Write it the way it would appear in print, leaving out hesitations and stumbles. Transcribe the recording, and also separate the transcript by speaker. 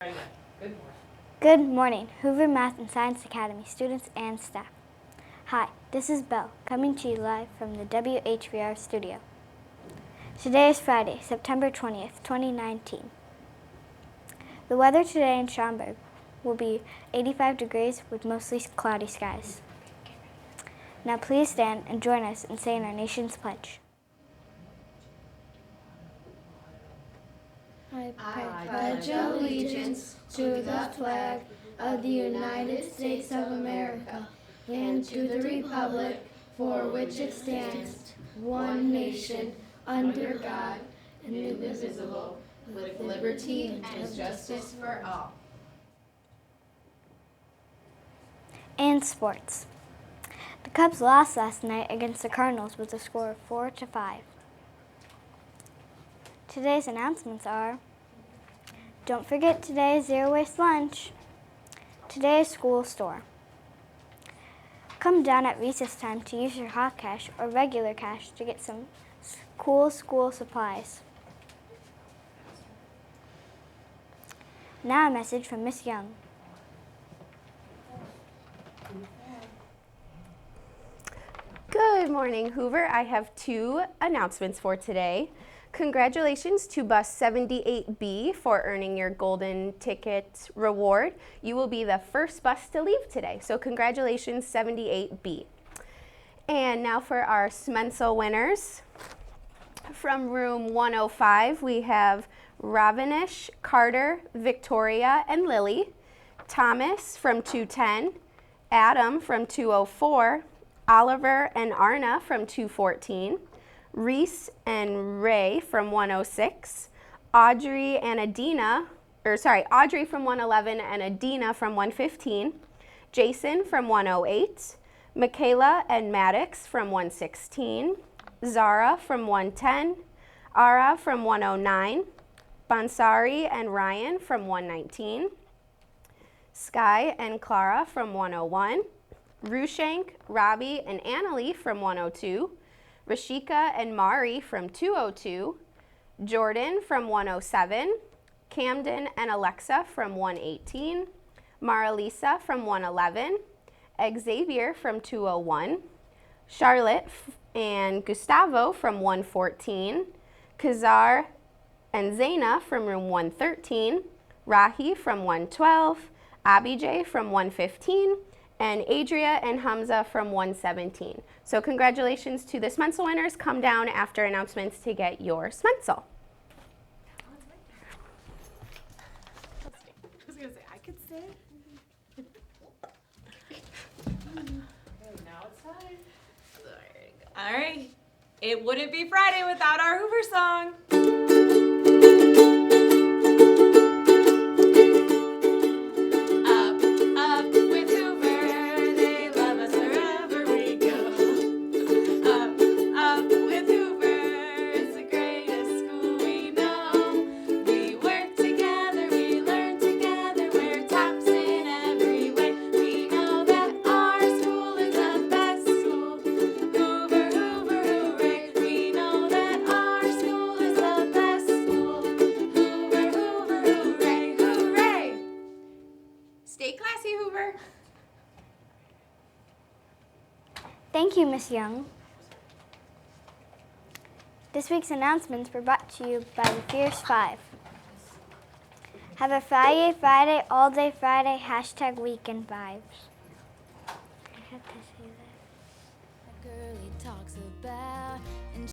Speaker 1: Good morning.
Speaker 2: Good morning, Hoover Math and Science Academy students and staff. Hi, this is Belle, coming to you live from the WHVR studio. Today is Friday, September 20th, 2019. The weather today in Schaumburg will be 85 degrees with mostly cloudy skies. Now please stand and join us in saying our nation's pledge.
Speaker 3: I pledge allegiance to the flag of the United States of America and to the republic for which it stands, one nation, under God, indivisible, with liberty and justice for all.
Speaker 2: And sports. The Cubs lost last night against the Cardinals with a score of 4-5. Today's announcements are: don't forget today's zero-waste lunch. Today's school store. Come down at recess time to use your hot cash or regular cash to get some cool school supplies. Now a message from Miss Young.
Speaker 4: Good morning, Hoover. I have two announcements for today. Congratulations to bus 78B for earning your golden ticket reward. You will be the first bus to leave today, so congratulations 78B. And now for our Smensel winners. From room 105, we have Ravinish, Carter, Victoria, and Lily. Thomas from 210, Adam from 204, Oliver and Arna from 214, Reese and Ray from 106, Audrey from 111 and Adina from 115, Jason from 108, Michaela and Maddox from 116, Zara from 110, Ara from 109, Bansari and Ryan from 119, Sky and Clara from 101, Rushank, Robbie, and Annalie from 102, Rashika and Mari from 202, Jordan from 107, Camden and Alexa from 118, Maralisa from 111, Xavier from 201, Charlotte and Gustavo from 114, Kazar and Zaina from room 113, Rahi from 112, Abijay from 115, and Adria and Hamza from 117. So congratulations to the Smensel winners. Come down after announcements to get your Smensel.
Speaker 1: I was going to say, I could say. Okay, now it's time. All right. It wouldn't be Friday without our Hoover song. Stay classy, Hoover.
Speaker 2: Thank you, Miss Young. This week's announcements were brought to you by the Fierce Five. Have a Friday, all day Friday, #weekend vibes.